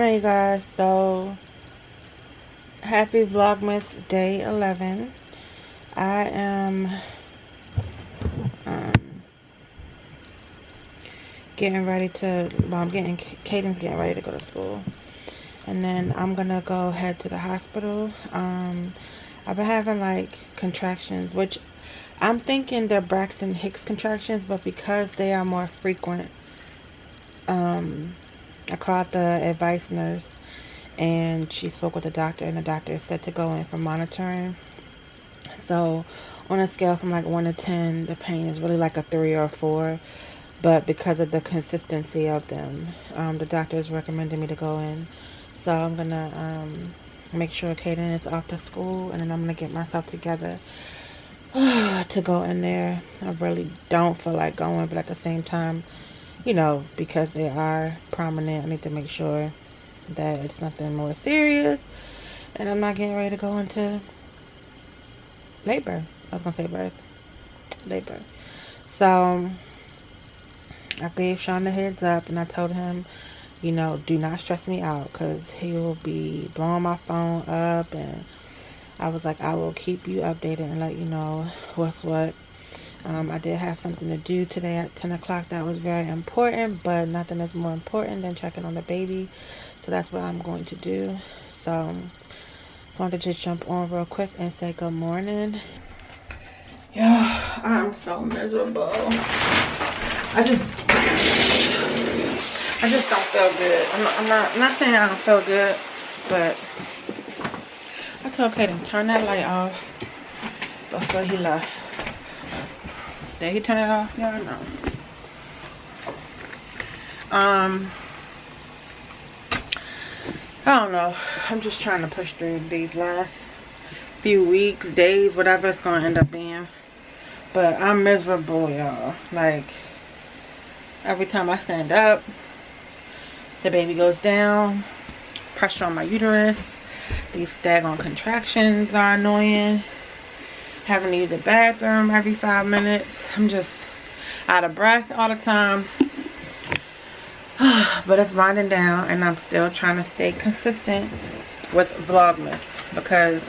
Alright, you guys, so happy Vlogmas day 11. I am getting ready to, Caden's getting ready to go to school. And then I'm gonna go head to the hospital. I've been having like contractions, which I'm thinking they're Braxton Hicks contractions, but because they are more frequent, I called the advice nurse and she spoke with the doctor, and the doctor said to go in for monitoring. So on a scale from like 1 to 10, the pain is really like a 3 or a 4, but because of the consistency of them, the doctor is recommending me to go in. So I'm gonna make sure Caden is off to school, and then I'm gonna get myself together to go in there. I really don't feel like going, but at the same time, you know, because they are prominent, I need to make sure that it's nothing more serious and I'm not getting ready to go into labor. I was gonna say birth. Labor. So I gave Sean the heads up, and I told him, you know, do not stress me out, because he will be blowing my phone up, and I was like, I will keep you updated and let you know what's what. I did have something to do today at 10 o'clock that was very important, but nothing is more important than checking on the baby. So that's what I'm going to do. So I wanted to just jump on real quick and say good morning. Yeah, I'm so miserable. I just don't feel good. I'm not saying I don't feel good, but I told Kaden turn that light off before he left. Did he turn it off? Yeah, no. I don't know. I'm just trying to push through these last few weeks, days, whatever it's gonna end up being. But I'm miserable, y'all. Like, every time I stand up, the baby goes down. Pressure on my uterus. These daggone contractions are annoying. Having to use the bathroom every 5 minutes. I'm just out of breath all the time. But it's winding down, and I'm still trying to stay consistent with Vlogmas, because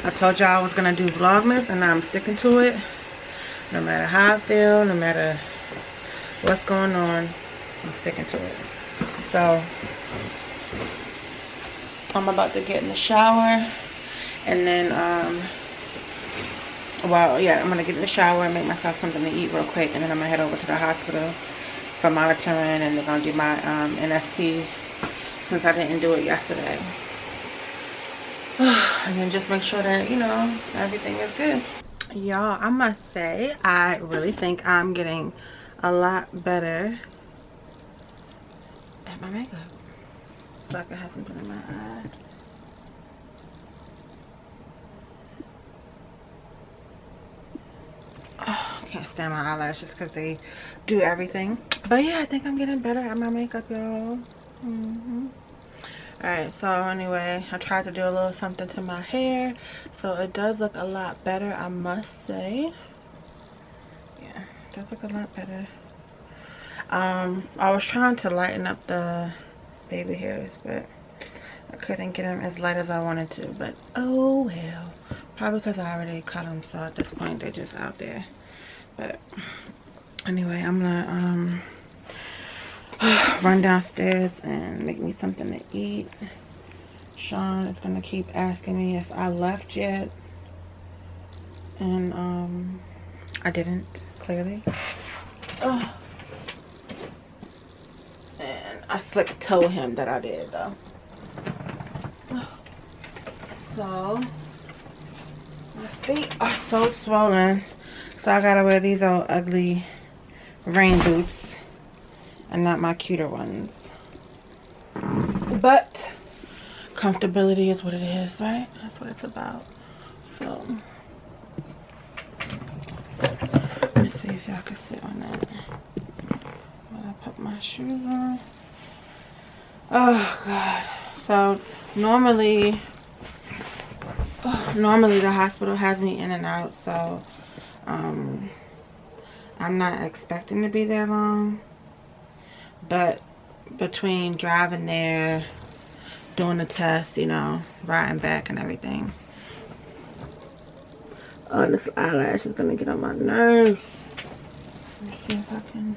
I told y'all I was going to do Vlogmas, and I'm sticking to it. No matter how I feel, no matter what's going on, I'm sticking to it. So I'm about to get in the shower, and then well, yeah, I'm gonna get in the shower and make myself something to eat real quick, and then I'm gonna head over to the hospital for monitoring, and they're gonna do my NST since I didn't do it yesterday. And then just make sure that, you know, everything is good. Y'all, I must say, I really think I'm getting a lot better at my makeup. So I can have something in my eye. Oh, I can't stand my eyelashes because they do everything. But yeah, I think I'm getting better at my makeup, y'all. Alright, so anyway, I tried to do a little something to my hair, so it does look a lot better, I must say. Yeah, it does look a lot better. I was trying to lighten up the baby hairs, but I couldn't get them as light as I wanted to. But oh well. Probably because I already cut them, so at this point they're just out there. But anyway, I'm gonna run downstairs and make me something to eat. Sean is gonna keep asking me if I left yet, and I didn't, clearly. And I slick told him that I did, though. So my feet are so swollen, so I gotta wear these old ugly rain boots and not my cuter ones. But comfortability is what it is, right? That's what it's about. So let's see if y'all can sit on that while I put my shoes on. Oh God. So normally the hospital has me in and out, so I'm not expecting to be there long, but between driving there, doing the test, you know, riding back and everything. Oh, this eyelash is gonna get on my nerves. Let's see if I can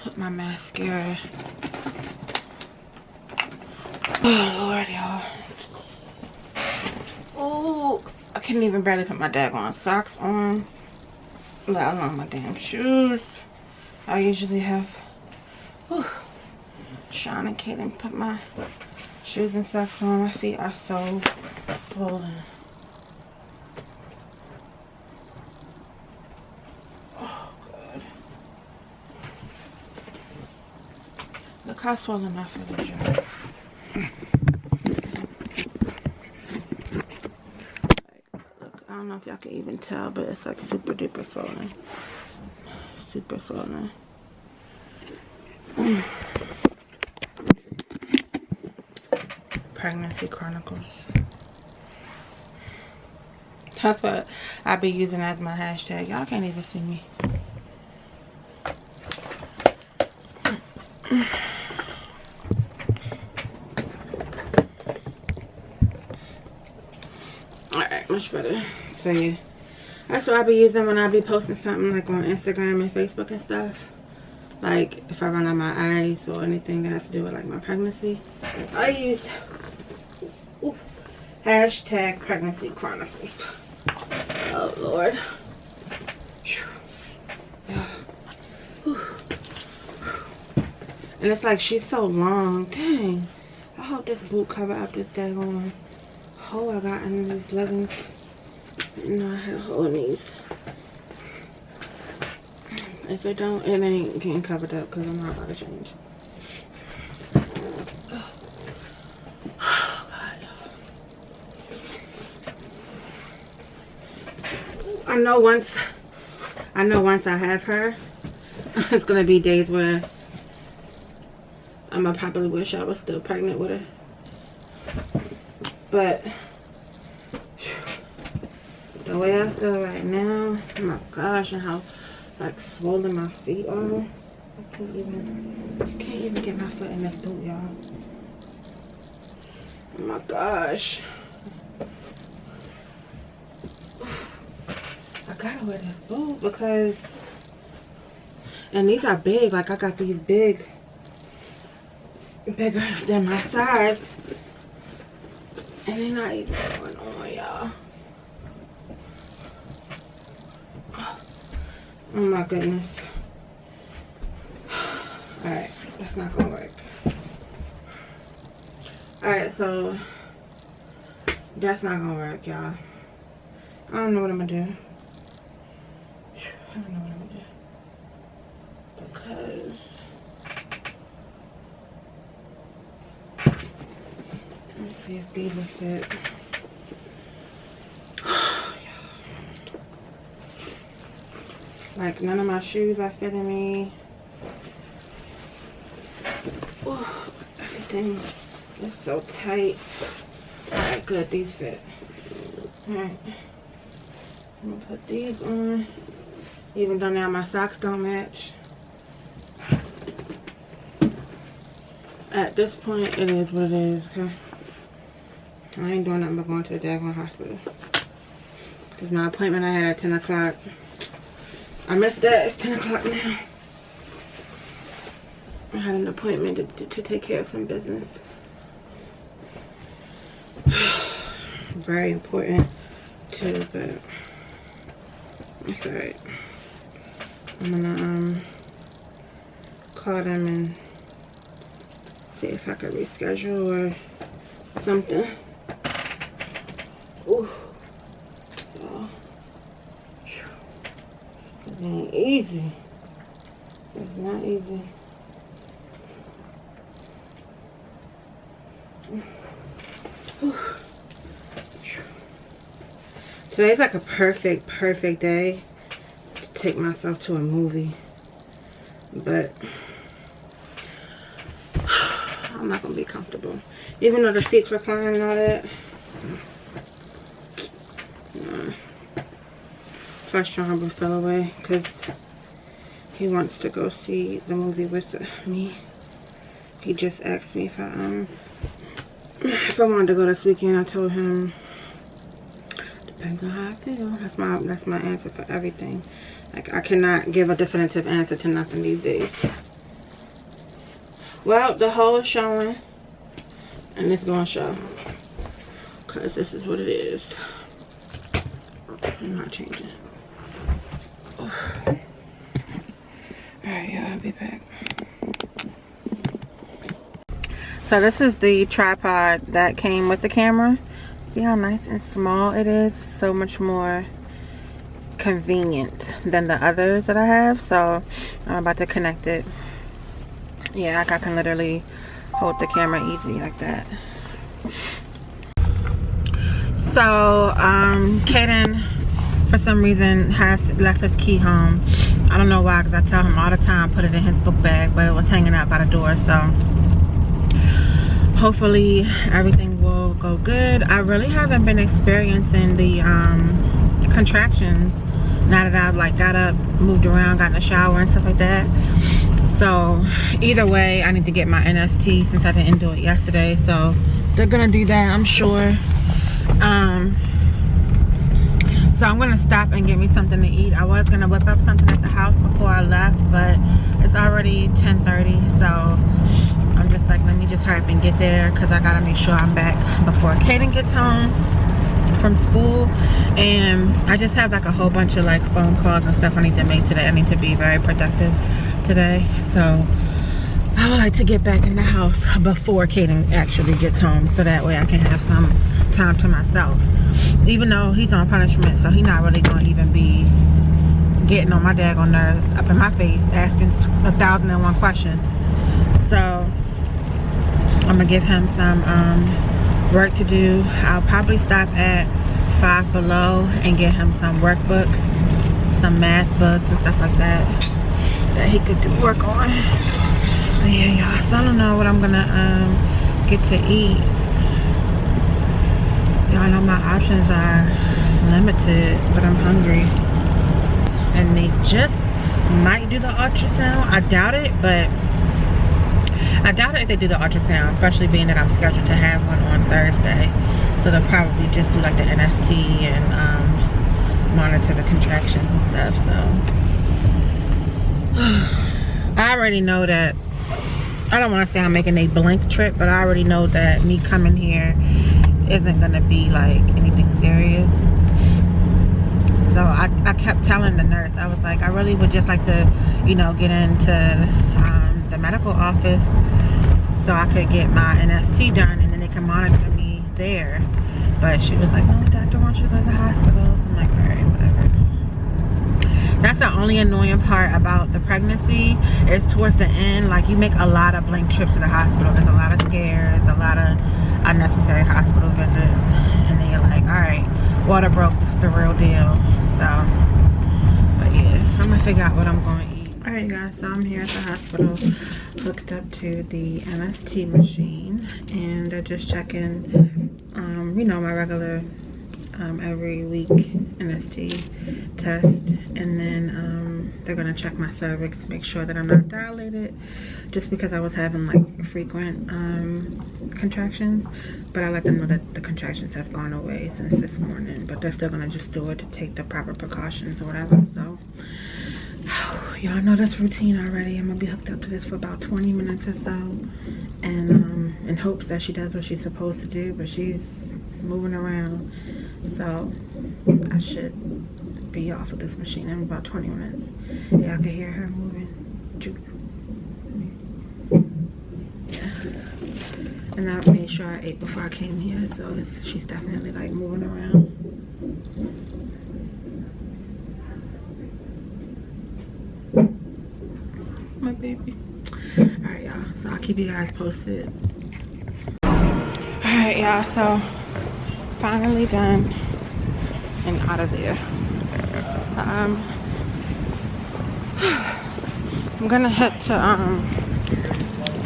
put my mascara. Oh Lord, y'all. Oh, I can't even barely put my daggone socks on, let alone my damn shoes. I usually have. Whew, Sean and Kaden put my shoes and socks on. My feet are so swollen. Oh God. Look how swollen my feet are. I don't know if y'all can even tell, but it's like super duper swollen. Super swollen. Pregnancy Chronicles. That's what I be using as my hashtag. Y'all can't even see me. Alright, much better. So yeah, that's what I be using when I be posting something like on Instagram and Facebook and stuff. Like if I run out my eyes or anything that has to do with like my pregnancy, I use hashtag Pregnancy Chronicles. Oh Lord. And it's like she's so long. Dang. I hope this boot cover up this daggone hole I got in these leggings. No, I had a hole in these. If it don't, it ain't getting covered up because I'm not about to change. Oh, God. I know once I have her, it's gonna be days where I'm gonna probably wish I was still pregnant with her. But the way I feel right now, oh my gosh, and how like swollen my feet are. I can't even get my foot in this boot, y'all. Oh my gosh. I gotta wear this boot because, and these are big, like I got these bigger than my size. And they're not even going on, y'all. Oh my goodness. Alright, that's not gonna work. Alright, so that's not gonna work, y'all. I don't know what I'm gonna do. I don't know what I'm gonna do. Because let's see if these will fit. Like none of my shoes are fitting me. Ooh, everything is so tight. Alright, good, these fit. Alright. I'm gonna put these on. Even though now my socks don't match. At this point, it is what it is, okay? I ain't doing nothing but going to the daggone hospital. Because my appointment I had at 10 o'clock. I missed that. It's 10 o'clock now. I had an appointment to take care of some business. Very important too, but it's alright. I'm gonna call them and see if I can reschedule or something. Ooh. Oh. It ain't easy. It's not easy. Today's like a perfect day to take myself to a movie. But I'm not gonna be comfortable. Even though the seats recline and all that. Plus Sean fell away because he wants to go see the movie with me. He just asked me if I wanted to go this weekend. I told him depends on how I feel. That's my answer for everything. Like, I cannot give a definitive answer to nothing these days. Well, the hole is showing, and it's gonna show, cause this is what it is. I'm not changing. All right, y'all, I'll be back. So this is the tripod that came with the camera. See how nice and small it is? So much more convenient than the others that I have. So I'm about to connect it. Yeah, like I can literally hold the camera easy like that. So Kaden, for some reason, has left his key home. I don't know why, because I tell him all the time put it in his book bag, but it was hanging out by the door. So hopefully everything will go good. I really haven't been experiencing the contractions now that I've like got up, moved around, got in the shower and stuff like that. So either way, I need to get my NST since I didn't do it yesterday. So they're gonna do that, I'm sure. So I'm gonna stop and get me something to eat. I was gonna whip up something at the house before I left, but it's already 10:30. So I'm just like, let me just hurry up and get there, because I gotta make sure I'm back before Kaden gets home from school. And I just have like a whole bunch of like phone calls and stuff I need to make today. I need to be very productive today. So I would like to get back in the house before Kaden actually gets home, so that way I can have some time to myself. Even though he's on punishment, so he's not really gonna even be getting on my daggone nerves up in my face, asking 1,001 questions. So I'm gonna give him some work to do. I'll probably stop at Five Below and get him some workbooks, some math books and stuff like that he could do work on. But yeah, y'all, so I don't know what I'm gonna get to eat. Y'all know my options are limited, but I'm hungry. And they just might do the ultrasound. I doubt it, but I doubt it if they do the ultrasound, especially being that I'm scheduled to have one on Thursday. So they'll probably just do like the NST and monitor the contractions and stuff. So I already know that, I don't want to say I'm making a blank trip, but I already know that me coming here isn't gonna be like anything serious. So I kept telling the nurse, I was like, I really would just like to, you know, get into the medical office so I could get my NST done, and then they can monitor me there. But she was like, no, doctor wants you to go to the hospital. So I'm like, all right, whatever. That's the only annoying part about the pregnancy, is towards the end, like, you make a lot of blank trips to the hospital. There's a lot of scares, a lot of unnecessary hospital visits, and then you're like, all right, water broke, this is the real deal. So, but yeah, I'm gonna figure out what I'm going to eat. All right, guys, so I'm here at the hospital, hooked up to the NST machine, and they're just checking, you know, my regular every week NST test, and then they're gonna check my cervix to make sure that I'm not dilated, just because I was having like frequent contractions. But I let them know that the contractions have gone away since this morning, but they're still gonna just do it to take the proper precautions or whatever. So y'all know this routine already. I'm gonna be hooked up to this for about 20 minutes or so, and in hopes that she does what she's supposed to do, but she's moving around, so I should be off of this machine in about 20 minutes. Yeah, I can hear her moving. Yeah. And I made sure I ate before I came here, so she's definitely like moving around. My baby. Alright, y'all, so I'll keep you guys posted. Alright, y'all, so finally done and out of there. So I'm gonna head to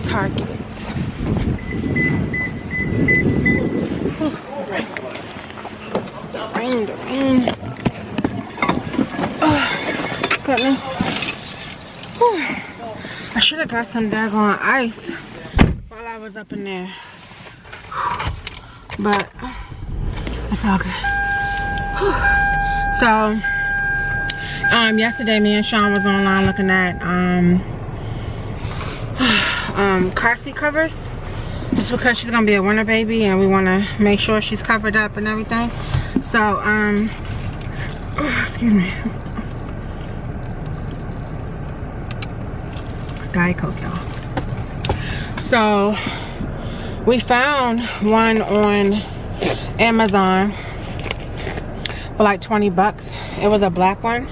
Target. The rain. Oh, goodness. Whew. I should have got some daggone ice was up in there. But it's all good. So yesterday me and Sean was online looking at car seat covers, just because she's gonna be a winter baby and we want to make sure she's covered up and everything. So excuse me, Diet Coke, y'all. So we found one on Amazon for like 20 bucks. It was a black one,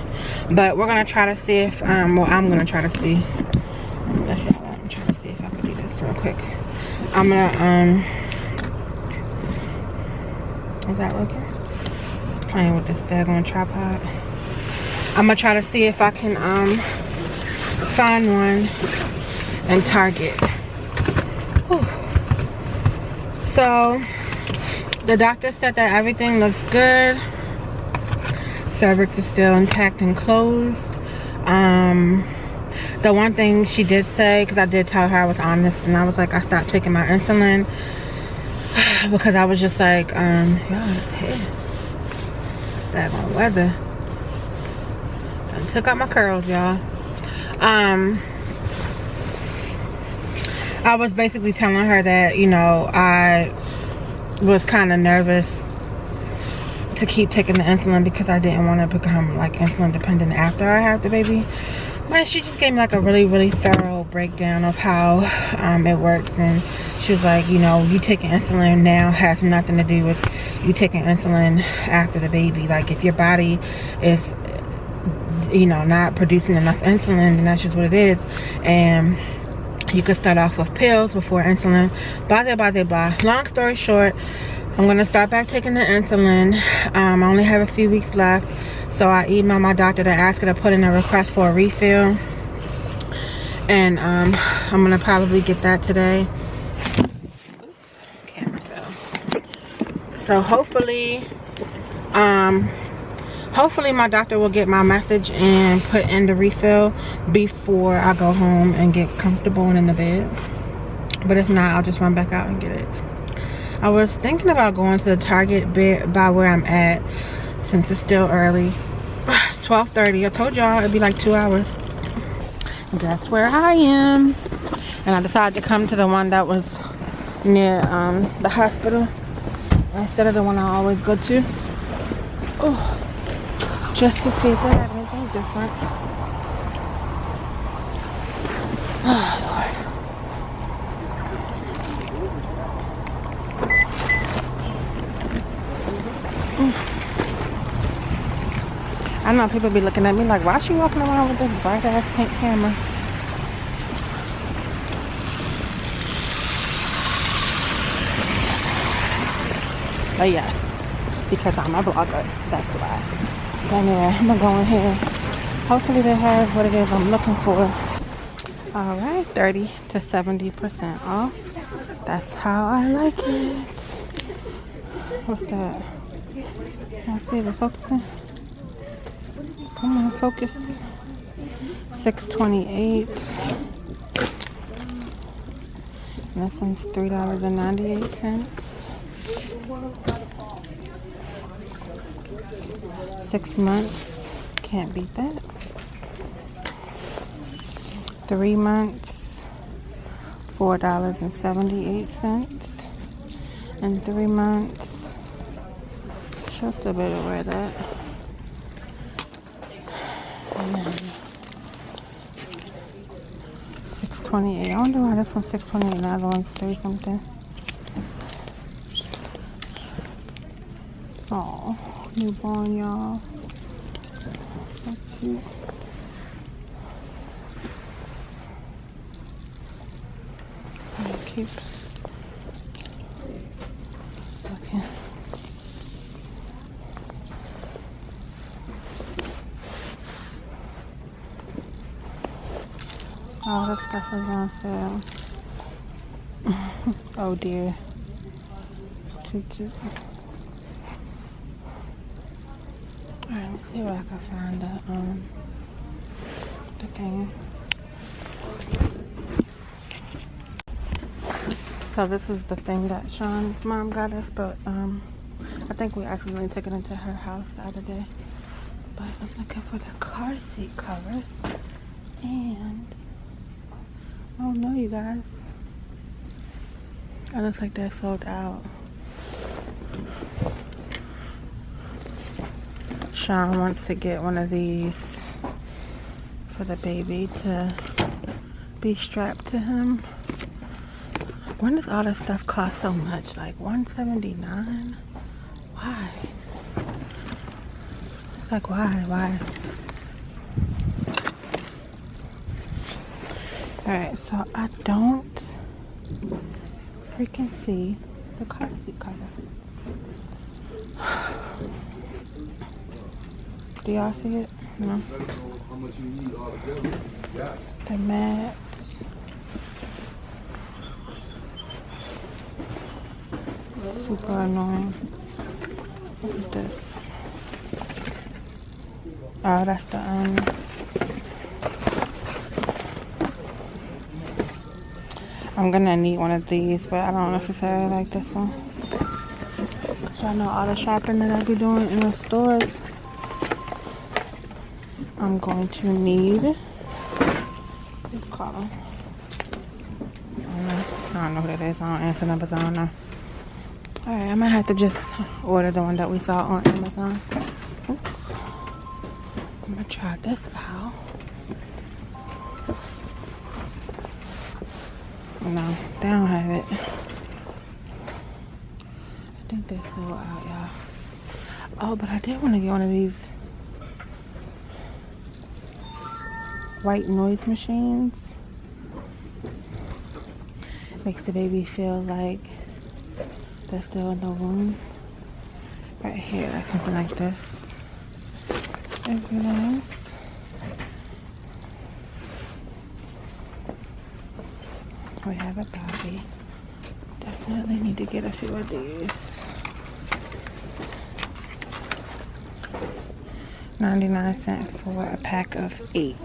but we're gonna try to see if well, I'm gonna try to see. I'm trying to see if I can do this real quick. I'm gonna is that working? Playing with this daggone tripod. I'm gonna try to see if I can find one in Target. Whew. So the doctor said that everything looks good. Cervix is still intact and closed. The one thing she did say, because I did tell her I was honest, and I was like, I stopped taking my insulin because I was just like, y'all, it's here. That on weather. I took out my curls, y'all. I was basically telling her that, you know, I was kind of nervous to keep taking the insulin because I didn't want to become like insulin dependent after I had the baby. But she just gave me like a really thorough breakdown of how it works, and she was like, you know, you taking insulin now has nothing to do with you taking insulin after the baby. Like if your body is, you know, not producing enough insulin, then that's just what it is. And you could start off with pills before insulin, blah blah blah blah. Long story short, I'm gonna start back taking the insulin. I only have a few weeks left, so I emailed my doctor to ask her to put in a request for a refill, and I'm gonna probably get that today. Camera fell. So hopefully my doctor will get my message and put in the refill before I go home and get comfortable and in the bed. But if not, I'll just run back out and get it. I was thinking about going to the Target by where I'm at, since it's still early. It's 12:30. I told y'all it'd be like 2 hours. Guess where I am? And I decided to come to the one that was near the hospital instead of the one I always go to. Oh, just to see if they have anything different. Oh, Lord. I know people be looking at me like, why is she walking around with this bright ass pink camera? But yes, because I'm a vlogger, that's why. Anyway, I'm gonna go in here. Hopefully they have what it is I'm looking for. Alright, 30 to 70% off. That's how I like it. What's that? I see it focusing. Come on, focus. $6.28. And this one's $3.98. 6 months. Can't beat that. 3 months. $4.78. And 3 months. Just a bit of wear that. And then $6.28. I wonder why this one's $6.28 and the other one's 3 something. Oh, newborn, y'all. So cute. So cute. Okay. Oh, that stuff is on sale. Oh dear. It's too cute. Alright, let me see where I can find the thing. So this is the thing that Sean's mom got us, but I think we accidentally took it into her house the other day. But I'm looking for the car seat covers, and oh no, you guys, it looks like they're sold out. Sean wants to get one of these for the baby to be strapped to him. When does all this stuff cost so much? Like $179? Why? It's like, why? Alright, so I don't freaking see the car seat cover. Do y'all see it? No. The mat. Super annoying. What is this? Oh, that's the I'm gonna need one of these, but I don't necessarily like this one. So I know all the shopping that I be doing in the stores, I'm going to need this color. I don't know who that is. I don't answer numbers. I don't know. Alright, I might have to just order the one that we saw on Amazon. Oops. I'm gonna try this out. No, they don't have it. I think they're still out, y'all. Oh, but I did want to get one of these white noise machines. Makes the baby feel like they're still in the womb. Right here, something like this. It'd be nice. We have a Bobby. Definitely need to get a few of these. 99 cents for a pack of 8.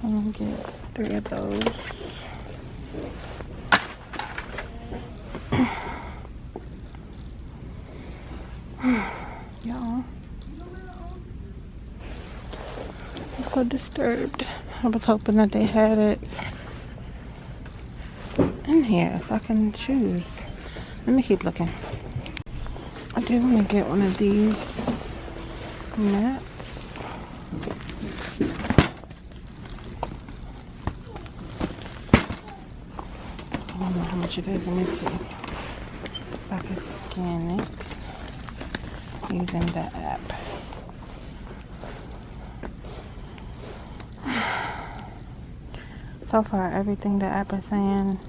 I'm gonna get 3 of those. Y'all, I'm so disturbed. I was hoping that they had it in here so I can choose. Let me keep looking. I do want to get one of these mats. I don't know how much it is. Let me see if I can scan it using the app. So far, everything the app is saying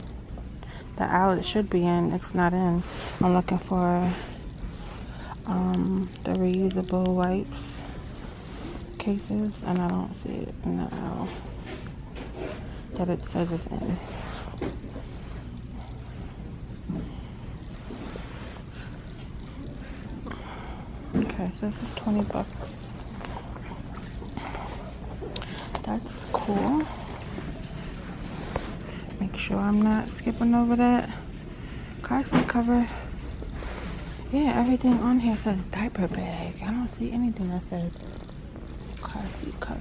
the outlet should be in, it's not in. I'm looking for the reusable wipes cases, and I don't see it in the aisle that it says it's in. Okay, so this is 20 bucks. That's cool. Make sure I'm not skipping over that car seat cover. Yeah, everything on here says diaper bag. I don't see anything that says car seat cover.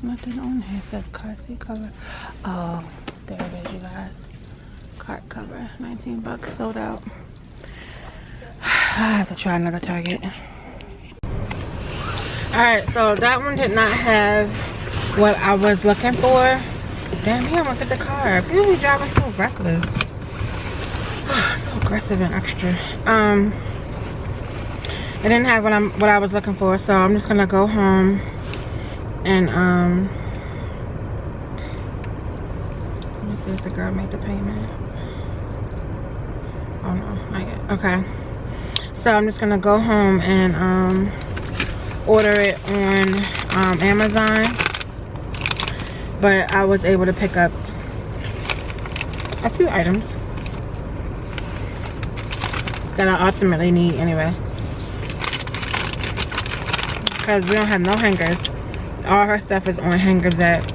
Nothing on here says car seat cover. Oh, there it is, you guys. Cart cover, 19 bucks, sold out. I have to try another Target. Alright, so that one did not have what I was looking for. Damn, he almost hit the car. People be driving so reckless. So aggressive and extra. It didn't have what I was looking for, so I'm just gonna go home and let me see if the girl made the payment. Oh no, not yet. Okay. So I'm just gonna go home and order it on Amazon. But I was able to pick up a few items that I ultimately need anyway. Because we don't have no hangers. All her stuff is on hangers that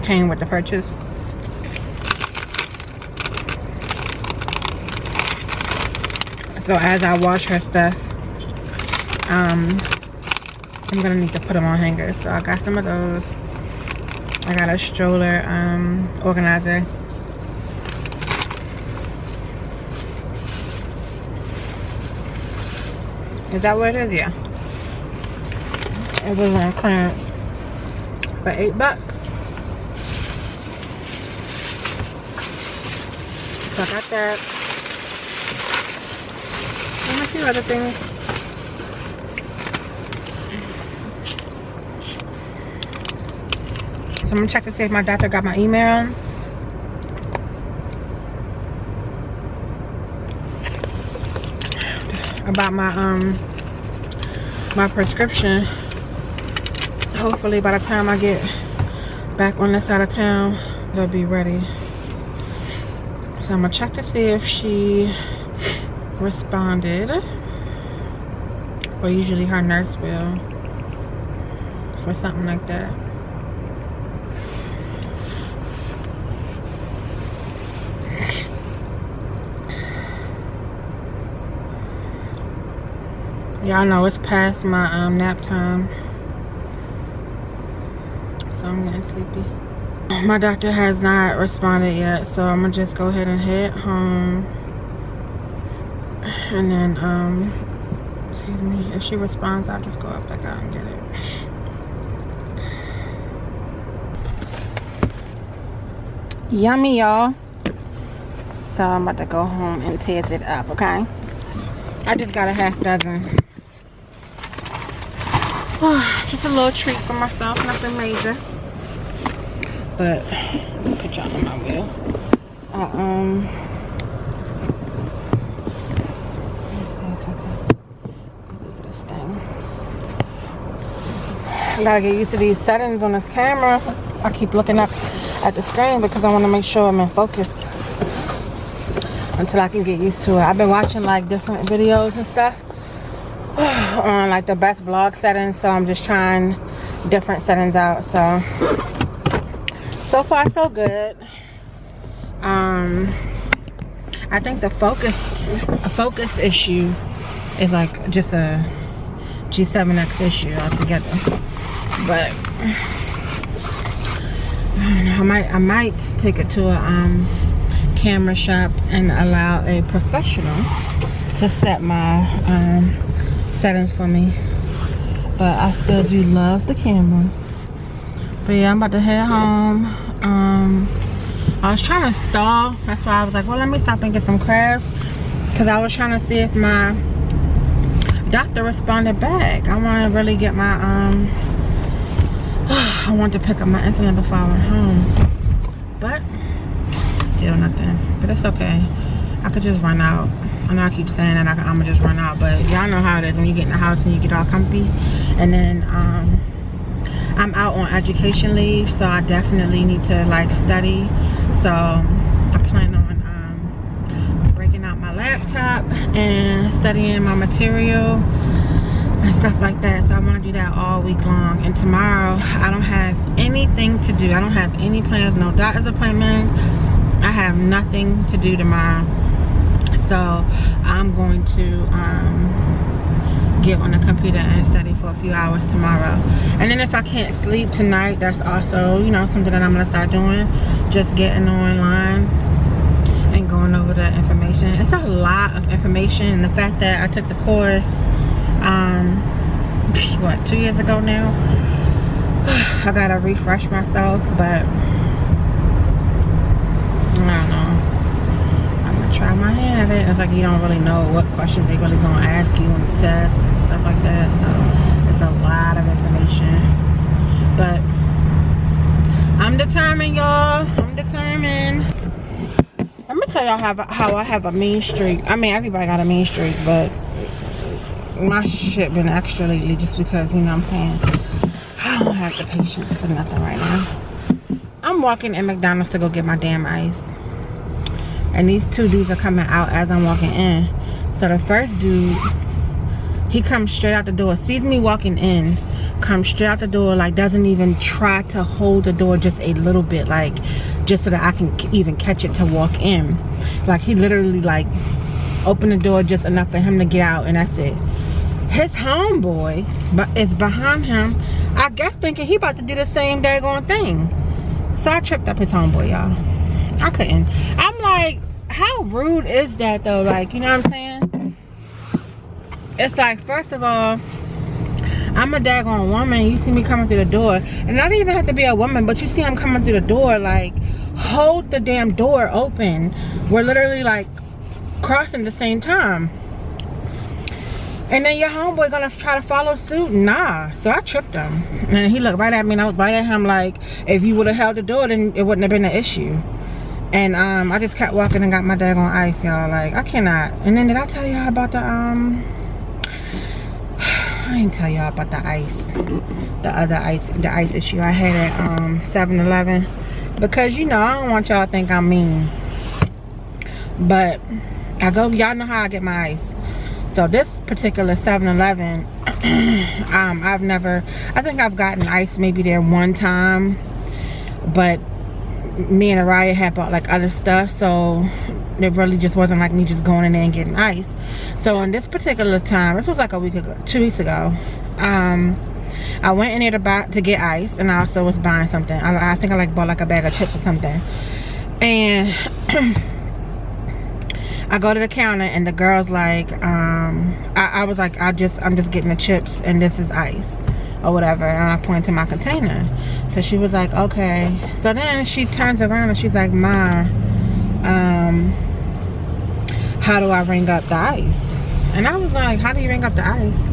came with the purchase. So as I wash her stuff, I'm gonna need to put them on hangers. So I got some of those. I got a stroller organizer. Is that what it is? Yeah. It was on clearance for $8. So I got that. And a few other things. So I'm gonna check to see if my doctor got my email. About my prescription. Hopefully by the time I get back on this side of town, they'll be ready. So I'm gonna check to see if she responded, or usually her nurse will, for something like that. Y'all know it's past my nap time, so I'm getting sleepy. My doctor has not responded yet, so I'm gonna just go ahead and head home. And then, excuse me, if she responds, I'll just go up back out and get it. Yummy, y'all. So I'm about to go home and test it up, okay? I just got a half dozen. Just a little treat for myself, nothing major. But let me put y'all on my wheel. Let's see if I can move this thing. I gotta get used to these settings on this camera. I keep looking up at the screen because I want to make sure I'm in focus until I can get used to it. I've been watching like different videos and stuff on like the best vlog settings, so I'm just trying different settings out. So far so good. I think the focus issue is like just a G7X issue altogether. But I don't know, I might take it to a camera shop and allow a professional to set my settings for me. But I still do love the camera. But yeah, I'm about to head home. I was trying to stall. That's why I was like, well, let me stop and get some crabs, because I was trying to see if my doctor responded back. I want to really get my I want to pick up my insulin before I went home, but still nothing. But it's okay, I could just run out. I know I keep saying that I'm gonna just run out, but y'all know how it is when you get in the house and you get all comfy. And then I'm out on education leave, so I definitely need to like study. So I plan on breaking out my laptop and studying my material and stuff like that. So I want to do that all week long. And tomorrow I don't have anything to do. I don't have any plans, no doctor's appointments. I have nothing to do tomorrow. So I'm going to get on the computer and study for a few hours tomorrow. And then if I can't sleep tonight, that's also, you know, something that I'm going to start doing. Just getting online and going over the information. It's a lot of information. And the fact that I took the course, what, 2 years ago now? I got to refresh myself, but I don't know. Try my hand at it. It's like you don't really know what questions they really gonna ask you on the test and stuff like that. So it's a lot of information. But I'm determined, y'all. I'm determined. Let me tell y'all how I have a mean streak. I mean, everybody got a mean streak, but my shit been extra lately just because, you know what I'm saying, I don't have the patience for nothing right now. I'm walking in McDonald's to go get my damn ice. And these two dudes are coming out as I'm walking in. So the first dude, he comes straight out the door, sees me walking in, comes straight out the door, like doesn't even try to hold the door just a little bit, like just so that I can even catch it to walk in. Like he literally like opened the door just enough for him to get out, and that's it. His homeboy is behind him, I guess thinking he about to do the same daggone thing. So I tripped up his homeboy, y'all. I couldn't. I'm like, how rude is that though? Like, you know what I'm saying? It's like, first of all, I'm a daggone woman. You see me coming through the door, and I don't even have to be a woman, but you see I'm coming through the door, like, hold the damn door open. We're literally like crossing the same time. And then your homeboy gonna try to follow suit? Nah. So I tripped him. And he looked right at me, and I was right at him like, if you would have held the door, then it wouldn't have been an issue. And I just kept walking and got my daggone ice, y'all. Like, I cannot. And then did I tell y'all about the I didn't tell y'all about the ice. The other ice, the ice issue I had at 7-Eleven. Because, you know, I don't want y'all to think I'm mean. But I go, y'all know how I get my ice. So this particular 7-Eleven, I've never, I think I've gotten ice maybe there one time, but me and Araya had bought like other stuff, so it really just wasn't like me just going in there and getting ice. So in this particular time, this was like a week ago, 2 weeks ago, I went in there to get ice, and I also was buying something. I think I like bought like a bag of chips or something, and I go to the counter, and the girl's like, I was like, I'm just getting the chips, and this is ice, or whatever. And I point to my container. So she was like, okay. So then she turns around and she's like, Ma, how do I ring up the ice? And I was like, how do you ring up the ice?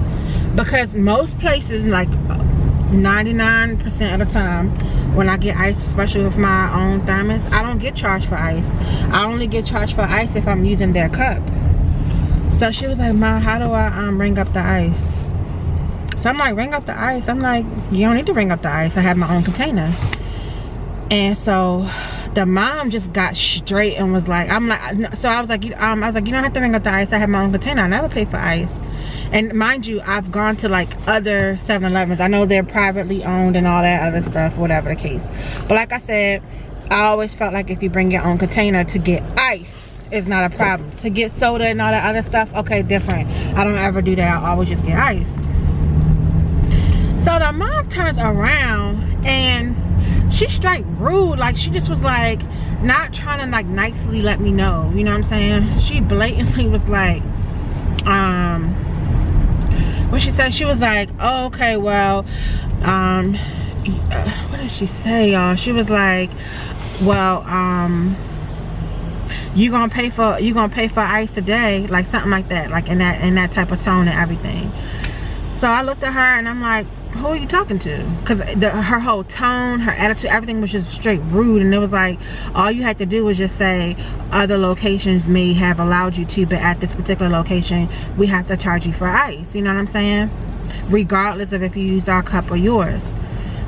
Because most places, like 99% of the time, when I get ice, especially with my own thermos, I don't get charged for ice. I only get charged for ice if I'm using their cup. So she was like, Ma, how do I ring up the ice? So I'm like, ring up the ice? I'm like, you don't need to ring up the ice. I have my own container. And so the mom just got straight and was like, I'm like, so I was like, you don't have to ring up the ice. I have my own container. I never pay for ice. And mind you, I've gone to like other 7-Elevens. I know they're privately owned and all that other stuff, whatever the case. But like I said, I always felt like if you bring your own container to get ice, it's not a problem. To get soda and all that other stuff, okay, different. I don't ever do that. I always just get ice. So the mom turns around and she's straight rude. Like, she just was like, not trying to like nicely let me know. You know what I'm saying? She blatantly was like, what she said, she was like, oh, okay, well, what did she say, y'all? She was like, well, you gonna pay for ice today, like something like that, like in that type of tone and everything. So I looked at her and I'm like, who are you talking to? Because her whole tone, her attitude, everything was just straight rude. And it was like, all you had to do was just say, other locations may have allowed you to, but at this particular location, we have to charge you for ice. You know what I'm saying? Regardless of if you use our cup or yours.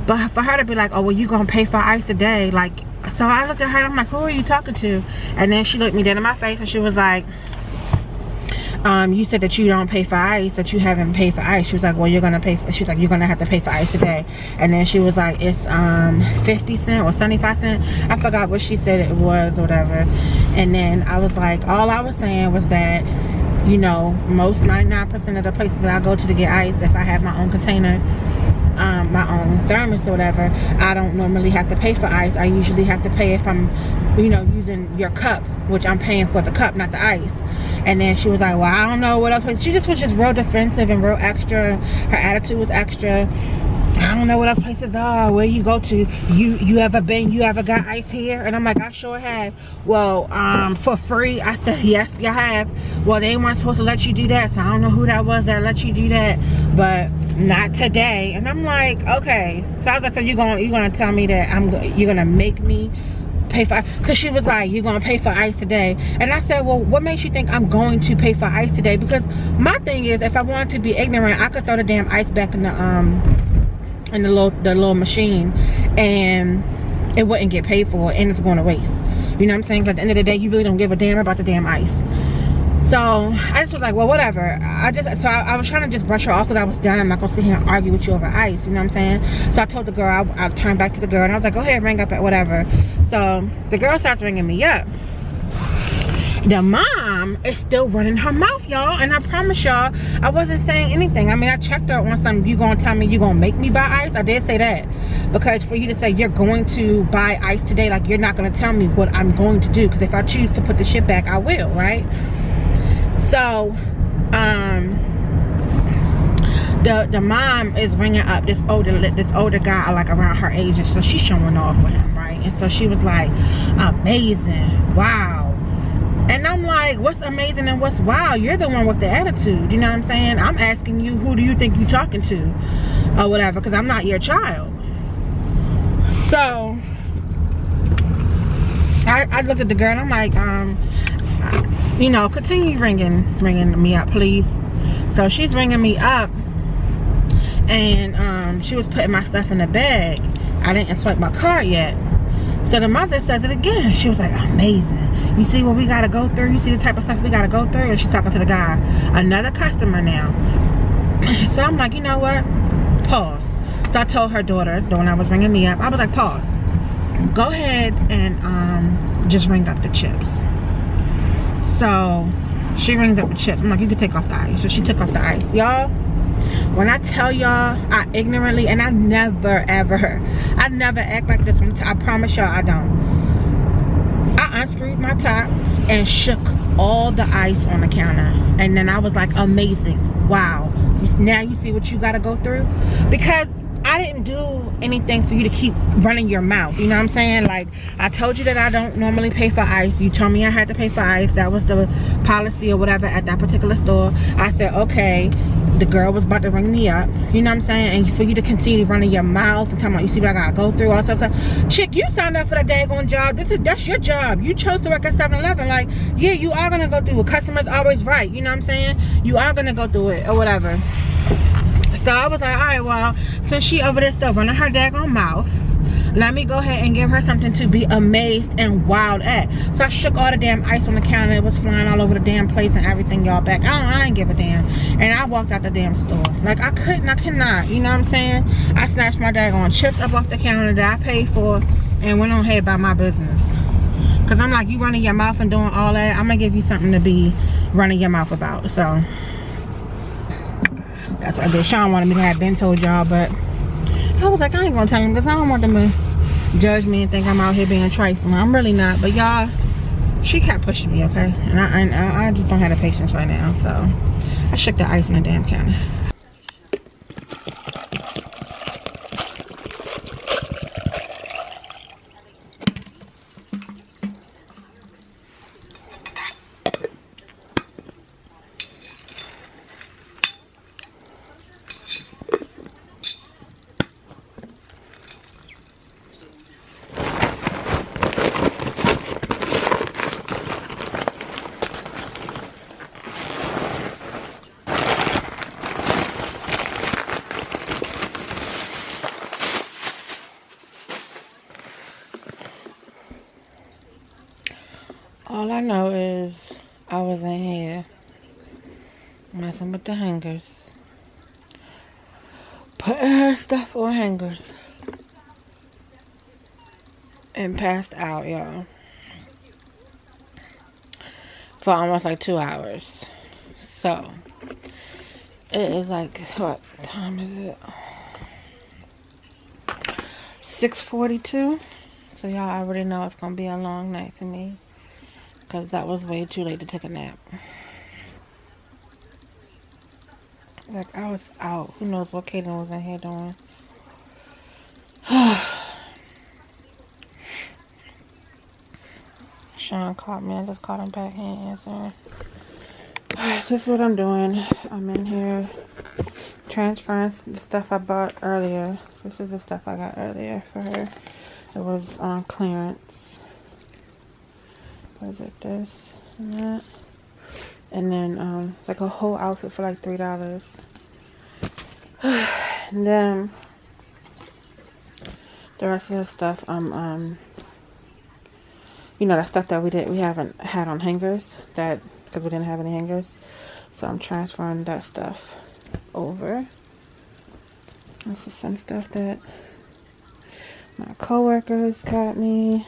But for her to be like, oh, well, you gonna pay for ice today? Like, so I looked at her and I'm like, who are you talking to? And then she looked me dead in my face and she was like, you said that you don't pay for ice, that you haven't paid for ice. She was like, well, you're gonna pay for, she's like, you're gonna have to pay for ice today. And then she was like, it's 50 cents or 75 cents. I forgot what she said it was or whatever. And then I was like, all I was saying was that, you know, most 99% of the places that I go to get ice, if I have my own container, my own thermos or whatever, I don't normally have to pay for ice. I usually have to pay if I'm, you know, using your cup, which I'm paying for the cup, not the ice. And then she was like, well, I don't know what else. She just was just real defensive and real extra. Her attitude was extra. I don't know what else places are, where you go to. You ever got ice here? And I'm like, I sure have. Well, for free? I said, yes, you have. Well, they weren't supposed to let you do that, so I don't know who that was that let you do that, but not today. And I'm like, okay. So I was like, so you're gonna tell me that you're gonna make me pay for ice? Because she was like, you're gonna pay for ice today. And I said, well, what makes you think I'm going to pay for ice today? Because my thing is, if I wanted to be ignorant, I could throw the damn ice back in the little machine and it wouldn't get paid for and it's going to waste. You know what I'm saying? 'Cause at the end of the day, you really don't give a damn about the damn ice. So I just was like, well, whatever. I was trying to just brush her off because I was done. I'm not gonna sit here and argue with you over ice, you know what I'm saying? So I told the girl, I turned back to the girl and I was like, go ahead, ring up at whatever. So the girl starts ringing me up. The mom is still running her mouth, y'all, and I promise y'all I wasn't saying anything. I mean, I checked her on something. You gonna tell me you gonna make me buy ice? I did say that, because for you to say you're going to buy ice today, like, you're not gonna tell me what I'm going to do, because if I choose to put the shit back, I will, right? So the mom is ringing up this older guy, like around her age, and so she's showing off for him, right? And so she was like, amazing, wow. And I'm like, what's amazing and what's wow? You're the one with the attitude, you know what I'm saying? I'm asking you, who do you think you're talking to? Or whatever, because I'm not your child. So, I looked at the girl and I'm like, you know, continue ringing me up, please. So she's ringing me up. And she was putting my stuff in the bag. I didn't swipe my card yet. So the mother says it again. She was like, amazing. You see what we gotta go through? You see the type of stuff we gotta go through? And she's talking to the guy. Another customer now. So I'm like, you know what? Pause. So I told her daughter, when I was ringing me up, I was like, pause. Go ahead and just ring up the chips. So she rings up the chips. I'm like, you can take off the ice. So she took off the ice. Y'all, when I tell y'all, I ignorantly, and I never act like this. I promise y'all I don't. I unscrewed my top and shook all the ice on the counter. And then I was like, amazing. Wow. Now you see what you got to go through? Because I didn't do anything for you to keep running your mouth. You know what I'm saying? Like, I told you that I don't normally pay for ice. You told me I had to pay for ice. That was the policy or whatever at that particular store. I said, okay. The girl was about to ring me up. You know what I'm saying? And for you to continue running your mouth and talking about, you see what I gotta go through, all that stuff. Chick, you signed up for that daggone job. That's your job. You chose to work at 7-Eleven. Like, yeah, you are gonna go through it. Customer's always right. You know what I'm saying? You are gonna go through it or whatever. So I was like, all right, well, since she over there still running her daggone mouth, let me go ahead and give her something to be amazed and wowed at. So I shook all the damn ice on the counter. It was flying all over the damn place and everything, y'all, back. I didn't give a damn. And I walked out the damn store. Like, I cannot. You know what I'm saying? I snatched my daggone chips up off the counter that I paid for and went on ahead about my business. Because I'm like, you running your mouth and doing all that, I'm going to give you something to be running your mouth about. So that's what I did. Sean wanted me to have been told y'all, but I was like, I ain't gonna tell him because I don't want them to judge me and think I'm out here being trifling. I'm really not. But y'all, she kept pushing me, okay? And I just don't have the patience right now. So I shook the ice on the damn counter. All I know is I was in here messing with the hangers, putting her stuff on hangers, and passed out, y'all, for almost like 2 hours. So it is like, what time is it? 6:42. So y'all already know it's gonna be a long night for me, because that was way too late to take a nap. Like, I was out. Who knows what Kaden was in here doing. Sean called me. I just called him back. He ain't answering. Alright, so this is what I'm doing. I'm in here transferring the stuff I bought earlier. So this is the stuff I got earlier for her. It was on clearance. What is it? This and that. And then like a whole outfit for like $3. And then the rest of the stuff you know, that stuff that we haven't had on hangers that because we didn't have any hangers. So I'm transferring that stuff over. This is some stuff that my coworkers got me.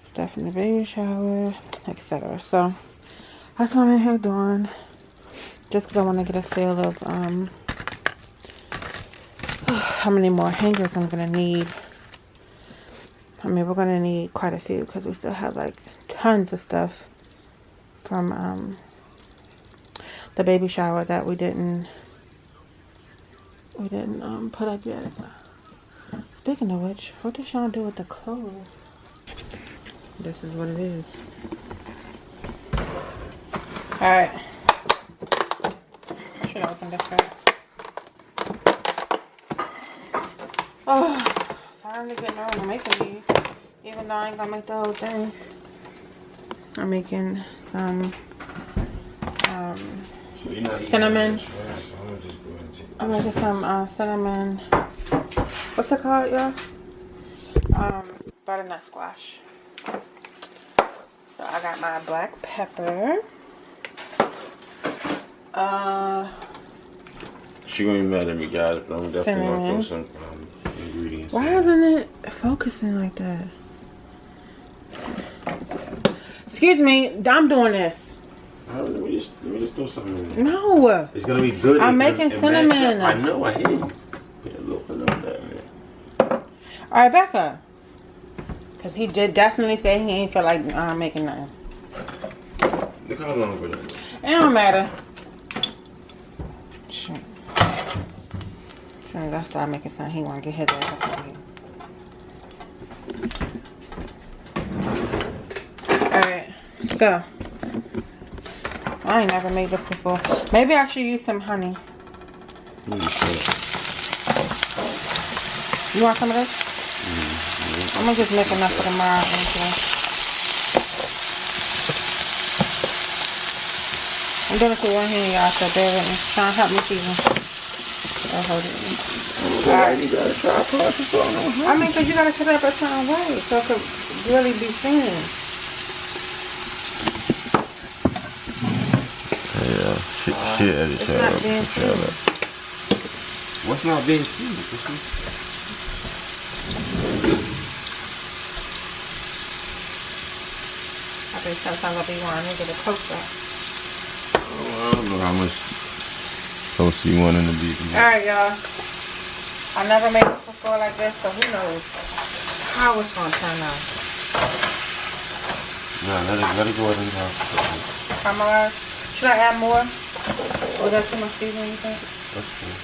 Stuff from the baby shower, etc. So that's what I'm in here doing. Just because I want to get a feel of how many more hangers I'm going to need. I mean, we're going to need quite a few because we still have like tons of stuff from the baby shower that we didn't put up yet. Speaking of which, what does Sean do with the clothes? This is what it is. Alright. I should have opened this first. Oh, finally getting around to making these. Even though I ain't gonna make the whole thing. I'm making some cinnamon. I'm making some cinnamon. What's it called, y'all? Butternut squash. So I got my black pepper. She gonna be mad at me, guys, but I'm definitely gonna throw some ingredients. Why isn't it focusing like that? Excuse me, I'm doing this. Let me just throw something in there. No. It's gonna be good. I'm making cinnamon. I know, I hear you. Get a little bit of that, man. Alright, back up. Because he did definitely say he ain't feel like making nothing. Look how long we're doing. It don't matter. Shit. As soon as I start making something, he want to get his ass up out here. Alright, so. I ain't never made this before. Maybe I should use some honey. You want some of this? I'm gonna just make enough for tomorrow. I'm doing it for one hand, y'all, so bear with me. Trying to help me season. I'll hold it. Alright, you gotta try to process on. I mean, because you gotta set up a certain way so it could really be seen. Yeah, shit at each other. What's not being seen? I think sometimes I'll be wanting to get a close up. Oh, I don't know how much toast you want in the beef. Alright, y'all. I never made this before like this, so who knows how it's gonna turn out. No, let it go ahead and Caramelize. Should I add more? Or is that too much seasoning, you think? That's cool.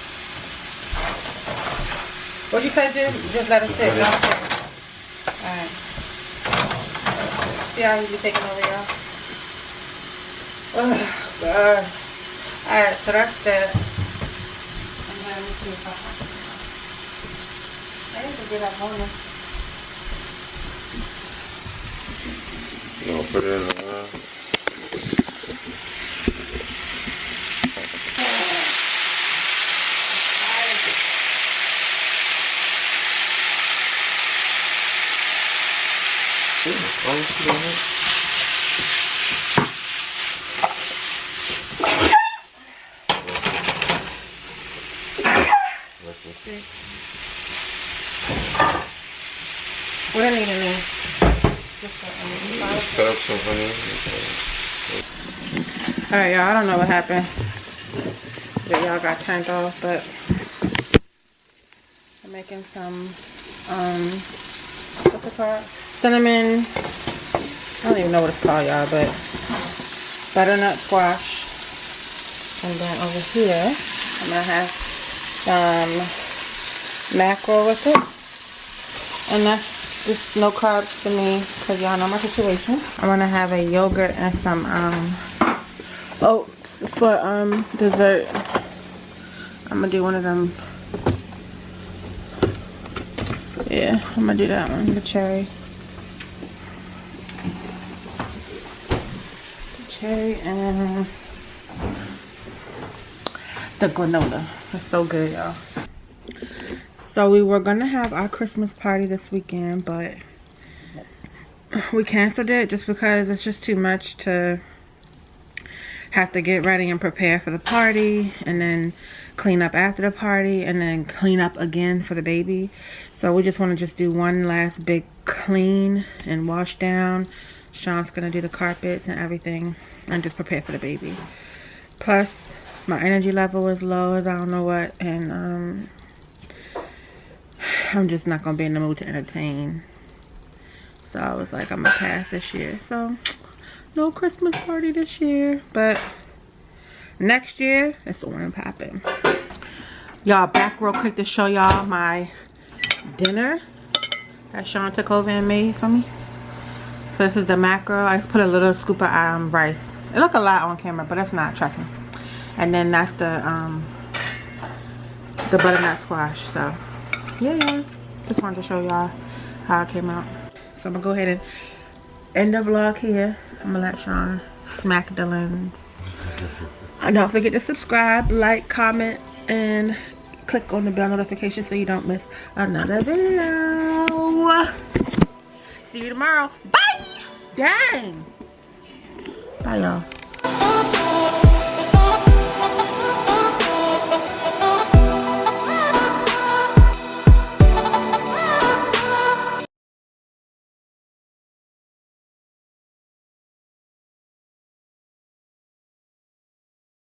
What'd you say, dude? Just let it sit. Alright. See how he's taking over, y'all? Oh, God. Alright, so that's that. And then let me see if I need to get up on this. You gonna put it in the What I need in there? cut up some onion. Alright, y'all, I don't know what happened. That y'all got turned off, but I'm making some what's it called? Cinnamon. I don't even know what it's called, y'all, but butternut squash. And then over here, I'm gonna have some mackerel with it. And that's just no carbs to me, because y'all know my situation. I'm gonna have a yogurt and some oats for dessert. I'm gonna do one of them. Yeah, I'm gonna do that one, the cherry. The cherry and the granola. It's so good, y'all. So we were gonna have our Christmas party this weekend, but we canceled it just because it's just too much to have to get ready and prepare for the party, and then clean up after the party, and then clean up again for the baby. So we just want to just do one last big clean and wash down. Sean's gonna do the carpets and everything and just prepare for the baby. Plus my energy level is low as I don't know what, and I'm just not gonna be in the mood to entertain. So I was like, I'm gonna pass this year. So no Christmas party this year, but next year it's on and popping. Y'all, back real quick to show y'all my dinner that Sean took over and made for me. So this is the mackerel. I just put a little scoop of rice. It look a lot on camera, but it's not, trust me. And then that's the butternut squash. So yeah, just wanted to show y'all how it came out. So I'm gonna go ahead and end the vlog here. I'm gonna let Sean smack the lens. And don't forget to subscribe, like, comment, and click on the bell notification so you don't miss another video. See you tomorrow. Bye. Dang. Bye, y'all.